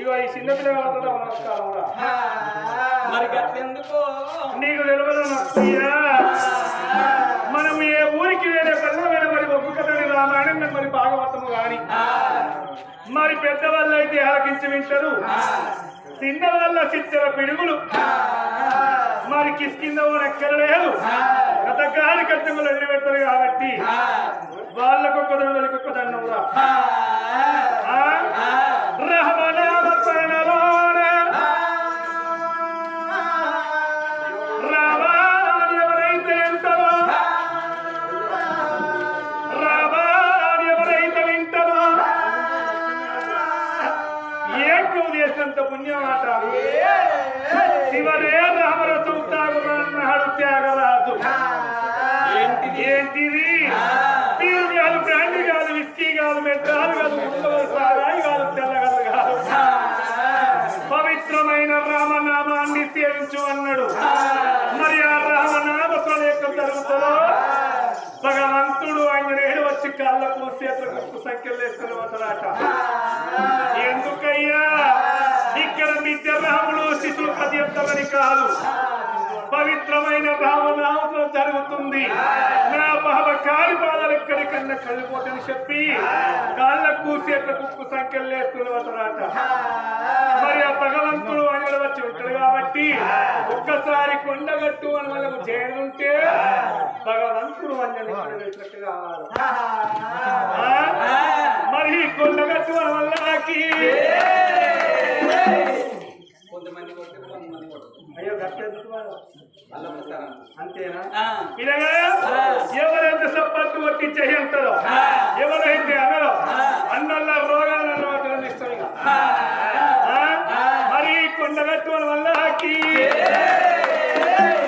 ఇగో ఈ చిన్న పిల్లగాళ్ళతో నమస్కారం మరి గట్టెందుకో నీకు తెలియదు నచ్చయ్యా. మనం ఏ ఊరికి వేరే పిల్లమైన మరి ఒక్కొక్కటి రామాయణం మరి భాగవతము గాని మరి పెద్దవాళ్ళు అయితే ఆలకించి వింటారు. చిన్న వాళ్ళ చిచ్చర పిడుగులు మరి కిస్కింద ఎక్కడలేదు గత గాలి కట్టములు ఎదురు పెడతారు కాబట్టి వాళ్ళకొక్క దండలకొక్క దండమురా పుణ్యమాట శివనే రామరసం తాగున్నాడు త్యాగరాజు. ఏంటిది తీరు కాదు, బ్రాండీ కాదు, విస్కీ కాదు, మెట్రాలు కాదు, ముక్కలు సారాయి కాదు, తెల్లగల్లు కాదు, పవిత్రమైన రామనామాన్ని సేవించు అన్నాడు. మరి ఆ రామనామ యొక్క జరుగుతుందో భగవంతుడు ఆయన వచ్చి కాళ్ళకు చేతులకు సంఖ్యలు వేసుకుని వస్తాడట. ఎందుకయ్యా ఇక్కడ నిత్య రాముడు శిశువు ప్రతిని కాదు, పవిత్రమైన రామనామం జరుగుతుంది. నా పాప కాలి బాధలు ఎక్కడికన్నా కలిపోతని చెప్పి కాళ్ళకు చేతులకు సంఖ్యలు వేసుకుని వస్తాడట. మరి ఆ భగవంతుడు ఆయన వచ్చి ఉంటాడు కాబట్టి ఒక్కసారి కొండగట్టు అని వాళ్ళకు చేరుంటే భగవంతుడు అన్నది కావాలి. మరి కొండగట్టు అని వాళ్ళకి అయ్యో అంతేనా? ఇలాగా ఎవరైతే సప్పట్టు కొట్టి చేయంటారో ఎవరైతే అనరో అన్నల్ల రోగాలను ఇష్టం. మరి కొండగట్టు అని వాళ్ళకి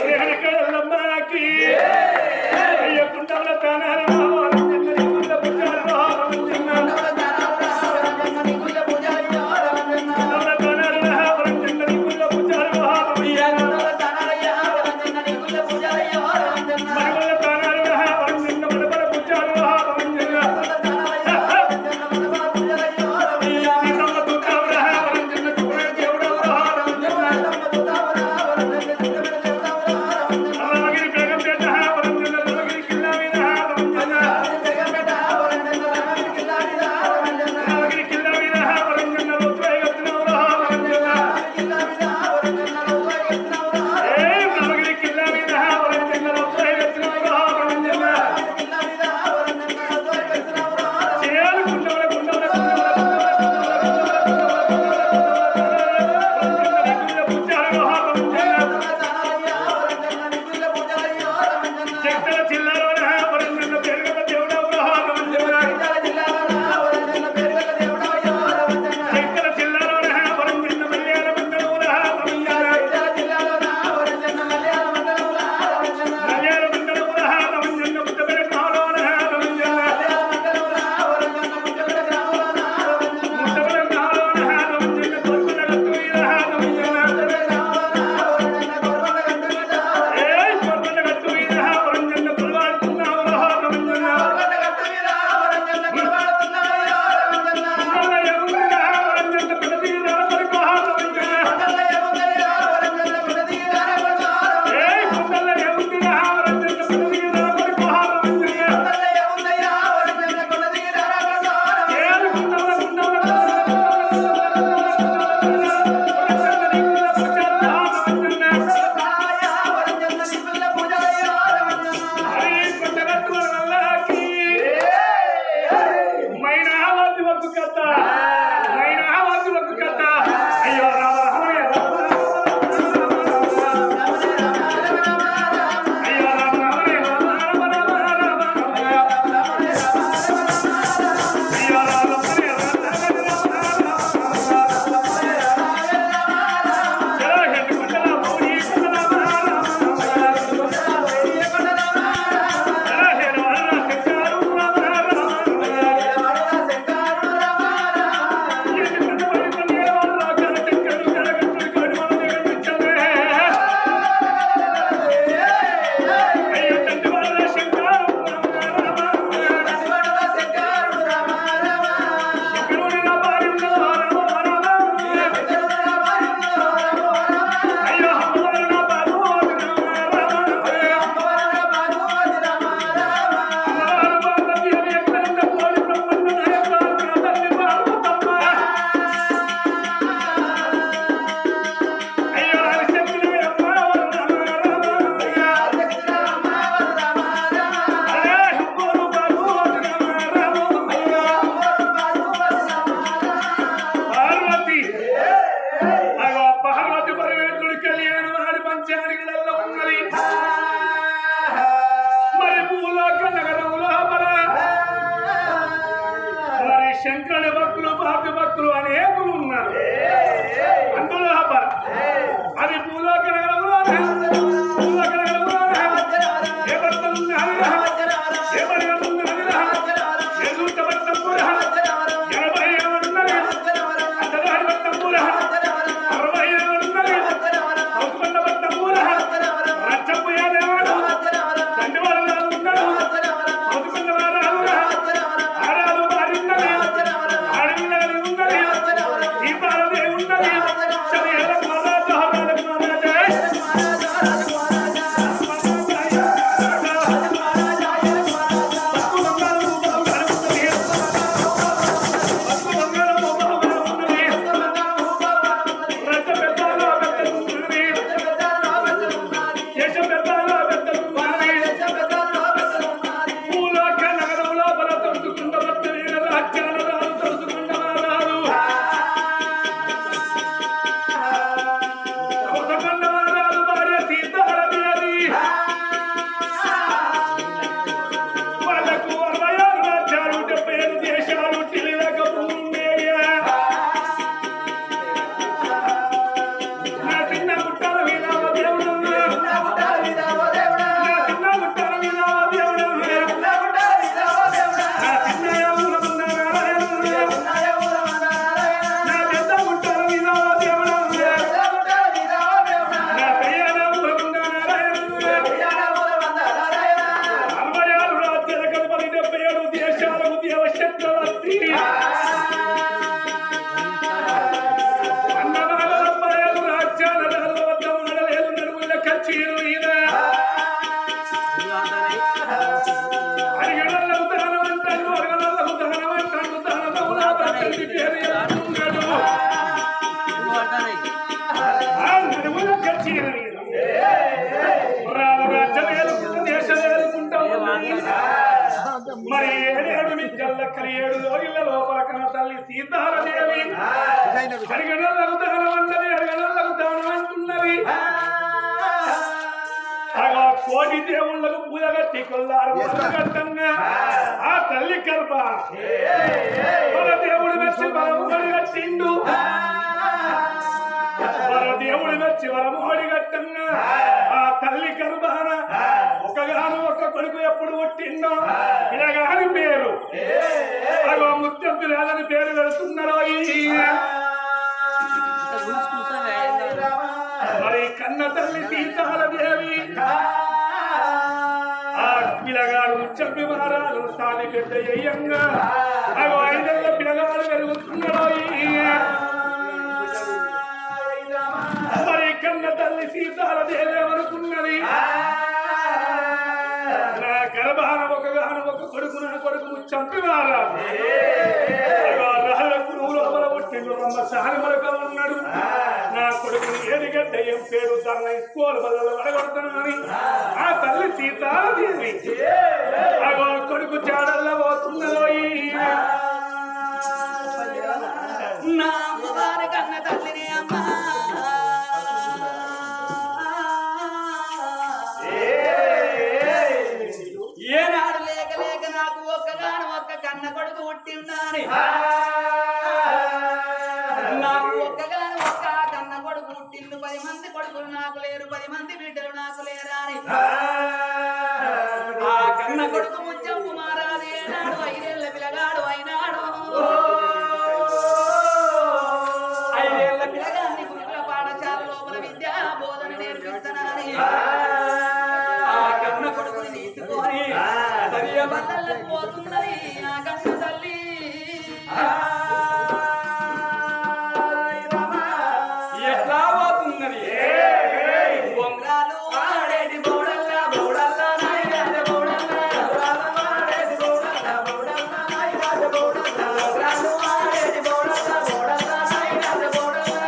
రేణుకల్లమ్మకి అయ్యో కుండల తానాలు అడిగడలకు దానం అన్నది అడిగడలకు దానం అంటున్నది కోటి దేవుళ్ళకు పూజ కట్టి కొల్లారు కట్టంగా ఆ తల్లి కర్మ మన దేవుడు మెచ్చి వరము ఒడి కట్టిండు మన దేవుడు మెచ్చి వరము ఒడి కట్టంగా ఆ తల్లి గర్భాన ఒకగాను ఒక కొడుకు ఎప్పుడు పుట్టిందో ఇలాగాని పేరు అగో ముత్యం పిల్లలని పేరు పెడుతున్నారు మరి కన్న తల్లి సీతాలదేవి ఆ పిల్లగాడు ముచ్చంపి మహారాజు సాని పెద్ద అయ్యంగా అగో 5 ఏళ్ల పిల్లగాడు పెరుగుతున్నాడు మరి కన్న తల్లి సీతాలదేవి ఏమనుకున్నది నా గర్భాన ఒకగాను ఒక కొడుకు నా కొడుకు ముచ్చంపి మహారాజు సాని మరొక ఉన్నాడు నా కొడుకుని ఏదిగడ్డ ఏం పేరు తన స్కూల్ బల్లలు అడగొడతానని ఆ తల్లి సీతాదేవి అగో కొడుకు చాడల్లో పోతున్నదో నా అమ్మవారి కన్న తల్లిని అమ్మా ఏనాడు లేక లేక నాకు ఒక్కగాను ఒక్క కన్న కొడుకు పుట్టిందని నాకు ఒక్కగాను ఒక్క కన్న కొడుకు పుట్టిండు 10 మంది కొడుకులు నాకు లేరు 10 మంది బిడ్డలు నాకు లేరా అని ఆ కన్న కొడుకు ముత్యం కుమారాలు ఏనాడు 5 ఏళ్ల పిల్లగాడు అయినాడు 5 ఏళ్ల పిల్లగాన్ని గురుకుల పాఠశాల లోపల విద్యా బోధన నేర్పిస్తానని ఆ కన్న కొడుకుని తీసుకొని సరియ బల్లలకు పోతున్నది ఆ కన్న తల్లి ఎట్లా పోతున్నది బొంగరాలు ఆడేటి బోడల్లా బోడల్లా నాయరాజ బోడల్లా ఆడేటి బోడల్లా బోడల్లా నాయరాజ బోడల్లా బొంగరాలు ఆడేటి బోడల్లా బోడల్లా నాయరాజ బోడల్లా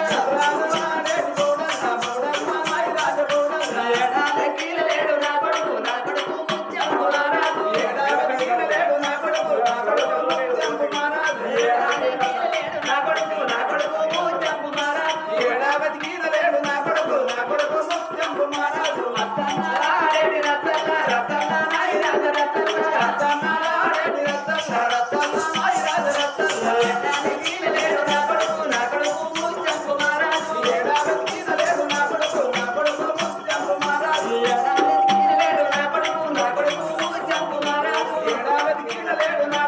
ఆడేటి బోడల్లా బోడల్లా నాయరాజ బోడల్లా ఏడాదికి లేడు నా కొడుకు ముత్యం కుమారాజు ఏడాదికి లేడు నా కొడుకు ముత్యం కుమారాజు ఏడాదికి లేడు నా కొడుకు ముత్యం కుమారాజు ఏడాదికి లేడు నా కొడుకు ముత్యం కుమారాజు రత్తన్నారెడ్డి రత్తన్న రత్తన్న నాయరాజ రత్తన్న రత్తన్నారెడ్డి రత్తన్న రత్తన్న నాయరాజ రత్తన్న ఏడాదికి లేడు నా కొడుకు ముత్యం కుమారాజు ఏడాదికి లేడు నా కొడుకు ముత్యం కుమారాజు ఏడాదికి లేడు నా కొడుకు ముత్యం కుమారాజు ఏడాదికి లేడు నా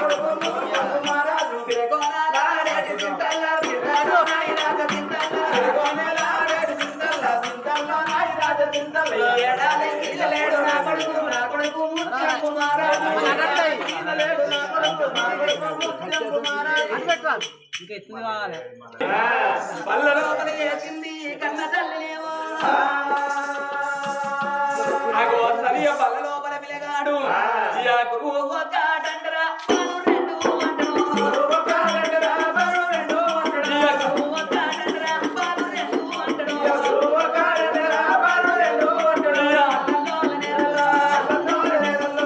కొడుకు ముత్యం కుమారాజు తిరగోనారెడ్డి సింతల్ల తిరగో నాయరాజ సింతల్ల తిరగోనారెడ్డి సింతల్ల సింతల్ల నాయరాజ సింతల్ల ఏడాదికి లేడు నా కొడుకు ముత్యం కుమారాజు ఏడాదికి లేడు నా కొడుకు ముత్యం కుమారాజు ఇంకా ఎత్తుని కావాలి పల్ల లోపల వేసింది కన్న తల్లినేమో అగో సరియ పల్ల లోపల పిల్లగాడు యా గురువు ఒక డండరా రెండు అంటను గురువు ఒక డండరా రెండు అంటను యా గురువు ఒక డండరా రెండు అంటను యా గురువు ఒక డండరా రెండు అంటను యా అల్లలోల నేరలా అల్లలోల నేరలా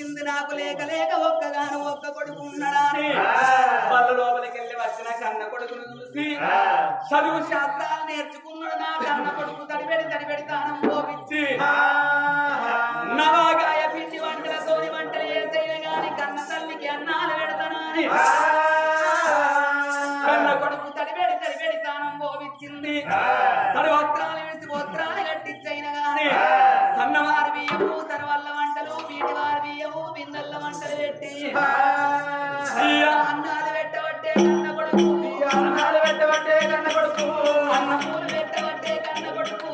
పుట్టింది నాకు లేక లేక ఒక్కగాను ఒక్క కొడుకు ఉన్నాడని వాళ్ళ లోపలికి వెళ్ళి వచ్చిన కన్న కొడుకును చూసి చదువు శాస్త్రాలు నేర్చుకున్నాడు నా కన్న కొడుకు తడిబెడి తానం పోపించి నవాగాయ పిండి వంటల సోని వంటలు వేసేయ గాని కన్న తల్లికి అన్నాలు పెడతానని కన్న కొడుకు తడిబెడి తానం పోపించింది తడి వస్త్రాలు వేసి వస్త్రాలు కట్టించైన గాని సన్నవారి బియ్యము సర్వల్ల వంటలు పీటి వారి బియ్యము బిందెల్ల వంటలు పెట్టి అన్నాలు పెట్టబట్టే కన్న కొడుకు అన్నమూలు పెట్టబట్టే కన్న కొడుకు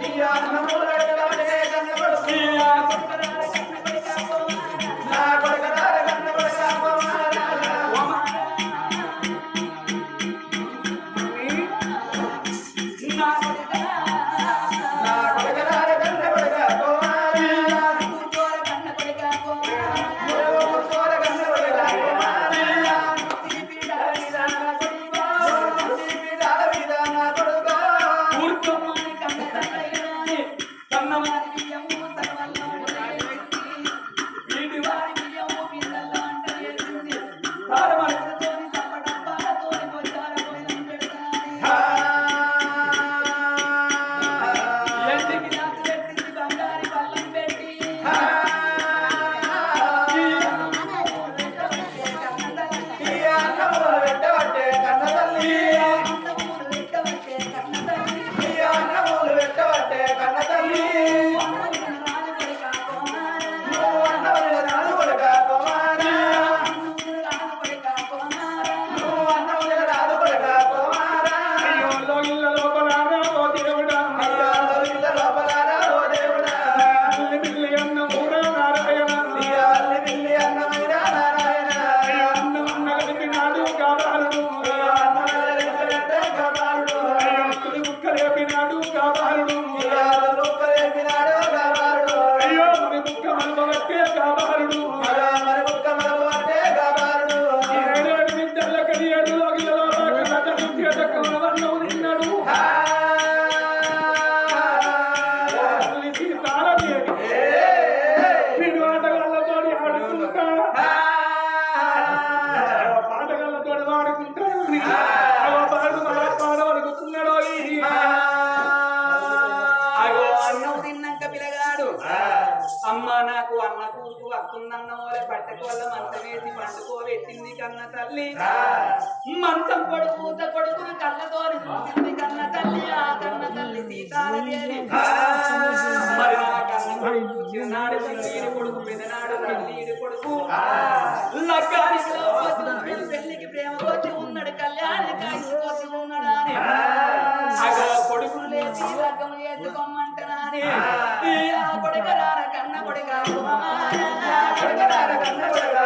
అమ్మ నాకు అన్న కూతురు వస్తుందన్న ఓలే పట్టకు వల్ల మంచం వేసి పండుకోబెట్టింది కన్న తల్లి మంచం కొడుకుత కొడుకును కళ్ళతో చూసింది కన్న తల్లి ఆ కన్న తల్లి సీతాదేవి మరి నా కన్న కొడుకు చిన్ననాడు చిన్నీడి కొడుకు పెదనాడు పెళ్ళీడి కొడుకు లగ్గానికి పెళ్లికి ప్రేమ వచ్చి ఉన్నాడు కళ్యాణి కాసి ఉన్నాడు అని అగో కొడుకులు లేచి లగ్గం చేసుకోమంటనాని ఆ కొడుకరార కన్న కొడుక కొడుకరార కన్న కొడుక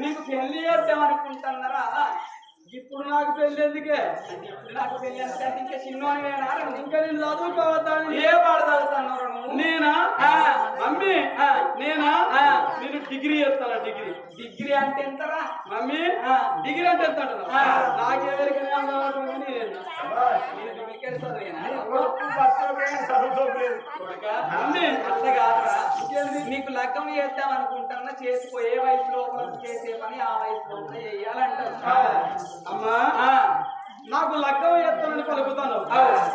నీకు పెళ్లి చేద్దాం అనుకుంటున్నారా? ఇప్పుడు నాకు పెళ్లి ఎందుకే? ఇప్పుడు నాకు పెళ్లి అంటే ఇంకా చిన్నోనివేనా? ఇంకా నేను చదువుకోవద్దాని. ఏ పాడు చదువుతున్నారు నువ్వు? నేనా? మమ్మీ నేనా? నేను డిగ్రీ చేస్తాను. డిగ్రీ అంటే ఎంతరా మమ్మీ? డిగ్రీ అంటే ఎంత అంటున్నావు? నాకెవరికైనా అట్లా కాదురా. నీకు లగ్గం చేద్దాం అనుకుంటున్నా, చేసుకో. ఏ వయసులో చేసే పని ఆ వయసులో చేయాలంటారు. అమ్మా నాకు లగ్గం చేస్తానని పలుకుతాను,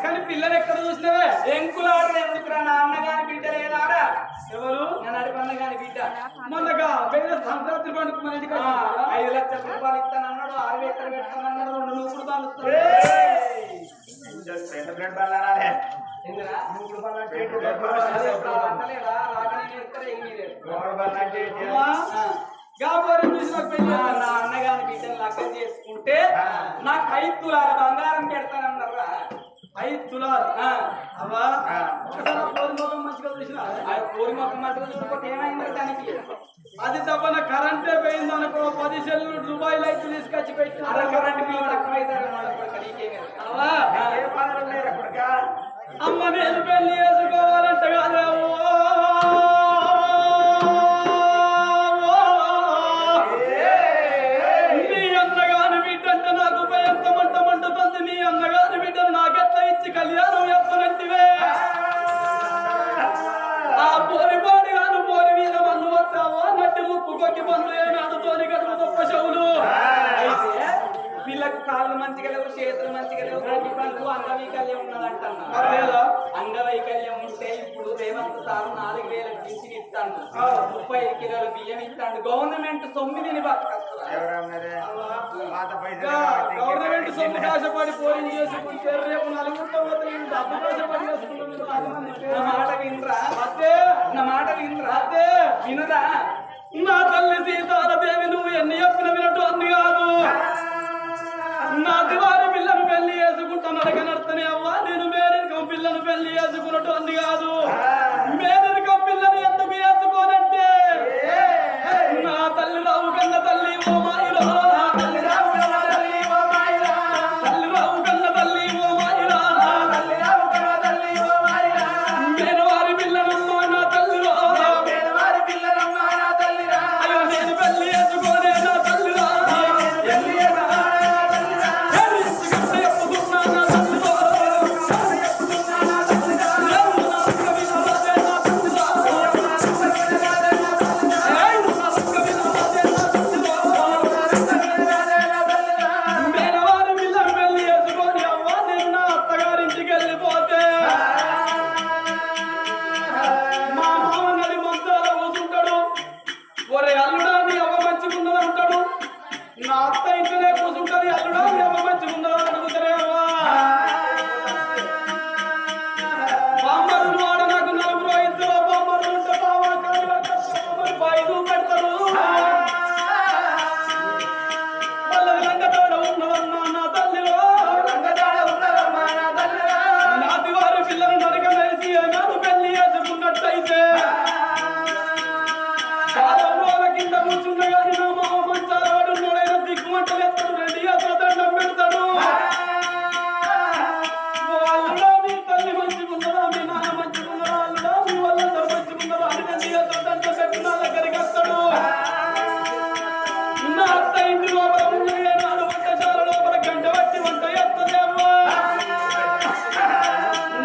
కానీ పిల్లలు ఎక్కడ చూసినవే? ఎంకులాడు ఎందుకురా? నా అన్నగాని బిడ్డ లేదాడా? ఎవరు? నేను అడిగి అన్నగాని బిడ్డ. మొన్నగా పేద సంక్రాంతి పండుగ మన ఇంటికి 5 లక్షల రూపాయలు ఇస్తానన్నాడు, 6 ఎకరాలు పెడతానన్నాడు, 2 నూకుడు తాను. నా అన్నగాని బిడ్డను లగ్గం చేసుకుంటే నాకు 5 తులాల బంగారం పెడతానన్నారా? 5 తులాలు. అవ్వా ఒకసారి కోరి ముఖం మంచిగా చూసిన కోరి మొక్క మధ్యలో చూడకపోతే ఏమైంది దానికి? అది తప్ప నా కరెంటే పోయింది అనుకో, 10 సెల్లు దుబాయ్లో అయితే తీసుకొచ్చి పెట్టి కరెంట్ బిల్లు తక్కువ అవుతారు. అమ్మ నేను పెళ్లి చేసుకోవాలంట కాదు. నీ అన్నగాని బిడ్డ అంటే నాకు ఎంత మండుతుంది. నీ అన్నగాని బిడ్డను నాకెట్లా ఇచ్చి కళ్యాణం ఎత్తనంటివే? ఆ పోరిపాడి కాను పోరి మీద మన్ను వస్తావో నట్టి ముక్కు కొక్కి పనులు ఏనాడు తోని గడుపు తప్ప చెవులు. వీళ్ళకు కాళ్ళు మంచిగా లేవు, చేతులు మంచిగా లేవు, కోటి పనులు అంగవైకల్యం ఉన్నదంటున్నా. అంగవైకల్యం ఉంటే ఇప్పుడు రేవంత్ సార్ 4,000 పింఛన్ ఇస్తాను, 30 కిలోల బియ్యం ఇస్తాడు. గవర్నమెంట్ 9ని గవర్నమెంట్ సొమ్ము కాశపడి పోలింగ్ చేసుకుంటే రేపు నలుగురితో పోతే డబ్బు కాశపడి చేసుకుంటారు. నా మాట వినరా? నా మాట వినరా? వినరా? నా తల్లి సీతారాదేవి నువ్వు ఎన్ని చెప్పిన వినట్టు అన్ని కాదు. నా దివారి పిల్లను పెళ్లి చేసుకుంటాను అడగనర్తనే అవ్వా. నేను మేనరికం పిల్లను పెళ్లి చేసుకున్నట్టు అన్ని కాదు. మేనరికం పిల్లని ఎందుకు చేసుకోనంటే నా తల్లి రావు కన్న తల్లి ఓ మాయిరా, తల్లి రావు కన్న తల్లి ఓ మాయిరా, మేనవారి పిల్లనమ్మా నా తల్లిరా, అయ్యో నేను పెళ్లి చేసుకోనే నా తల్లిరా. నా అత్త ఇంట్లోనే కూర్చుంటది, అల్లుడా ఎవరు మంచిగున్నారా అడుగుతారేవా? బామ్మరులు వాడ నాకు 4 ఇద్దరు బామ్మరులు ఉంటే బావా కాని బాయిలు పెడతారు. వాళ్ళది లంగతాడ ఉన్నదమ్మా నా తల్లిలో, నాటి వారి పిల్లలు నరక నడిచి ఏనాడు పెళ్లి చేసుకున్నట్టయితే చాలా రోజుల కింద కూర్చుండగాని నా మామ మంచాల వాడు నోడైన దిక్కుమంటలు ఎత్తాడు, 2 చేతుల దండం పెడతాడు. వాళ్ళుడా మీ తల్లి మంచిగున్నదా, మీ నాన్న మంచిగున్నదా, వాళ్ళుడా మీ వాళ్ళందరూ మంచిగున్నదా అని 2 చేతుల దండం పెట్టి నా దగ్గరికి వస్తాడు. నా అత్త ఇంటి లోపల ఉండి నాడు వంటశాల లోపల గంట పట్టి వంట ఎత్తదేమ్మా.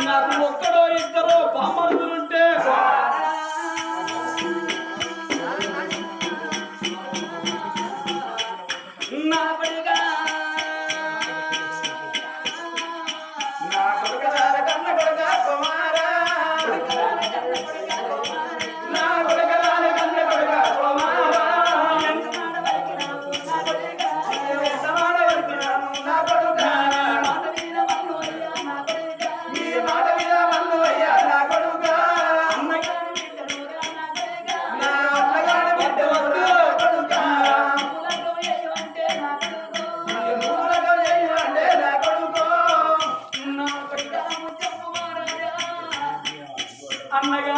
నాకు ఒక్కడో ఇద్దరో బామ్మరుదులుంటే నా కొడుకా, నా కొడుకదార కన్న కొడుక కుమారా, నా కొడుకరాల కన్న కొడుక కుమారా, ఎంత మాట వరికినాను నా కొడుక, నీ మాట మీద మన్ను అయ్యా నా కొడుక. నా అన్నగారి బిడ్డ వద్దు కొడుక, మూలకం చేయమంటే నా కొడుకు. అన్నగా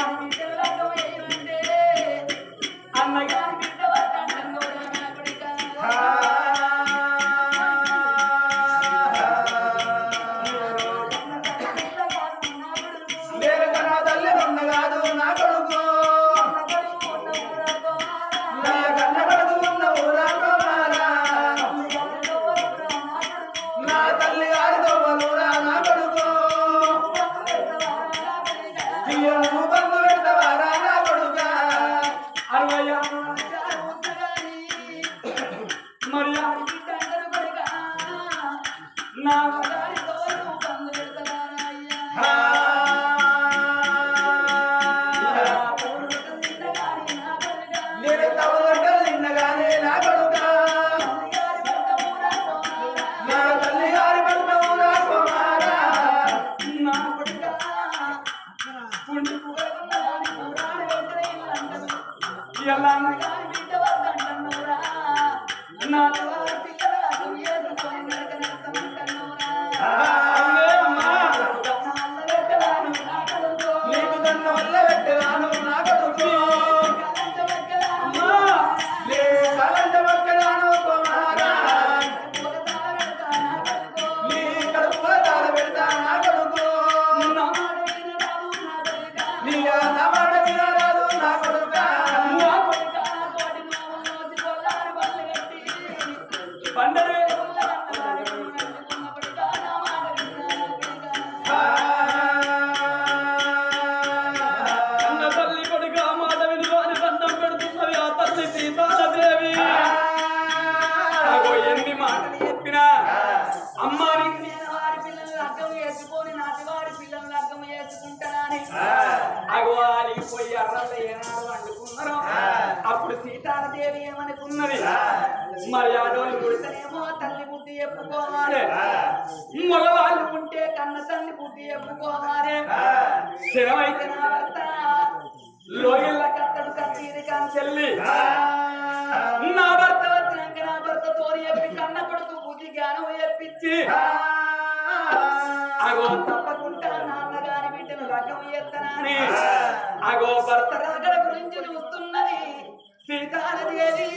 నాన్నగారి బిడ్డ వద్దంటున్నారా నా పిల్లల చేసుకొని నరకనెత్తమంటున్నారా నీకు దన్న వల్ల పెట్టరాను నా కొడుకు కలంట పక్కరాను కుమారా నీ కడుపుల తాళ పెడతా నా కొడుకు నీ మాట వినరాదు నా కొడుక పండరే అన్న తల్లి కొడుక మాట విను అని దండం పెడుతున్నది ఆ తల్లి సీతాదేవి ఎన్ని మాటలు చెప్పినా అమ్మాని నేను వారి పిల్లలు లగ్గం వేసుకొని నాటి వారి పిల్లలు లగ్గం వేసుకుంటానని అగవాలికి పోయి అర్రలు ఏనాడు వండుకున్నారు అప్పుడు సీతాదేవి ఏమనుకున్నది మరి ఆడవాళ్ళు పుడితేనేమో తల్లి బుద్ధి చెప్పుకోవాలి మగవాళ్ళు ఉంటే కన్న తల్లి బుద్ధి చెప్పుకోవాలి స్థిరమైతే నా భర్త లోయల్ల కత్తడు కత్తీరి కాని చెల్లి నా భర్త వచ్చినాక నా భర్త తోరి చెప్పి కన్న కొడుకు బుద్ధి జ్ఞానం చెప్పించి అగో తప్పకుండా నాన్నగారి బిడ్డను లగ్గం చేస్తానని అగో భర్త రాగడ గురించి చూస్తున్నది సీతాదేవి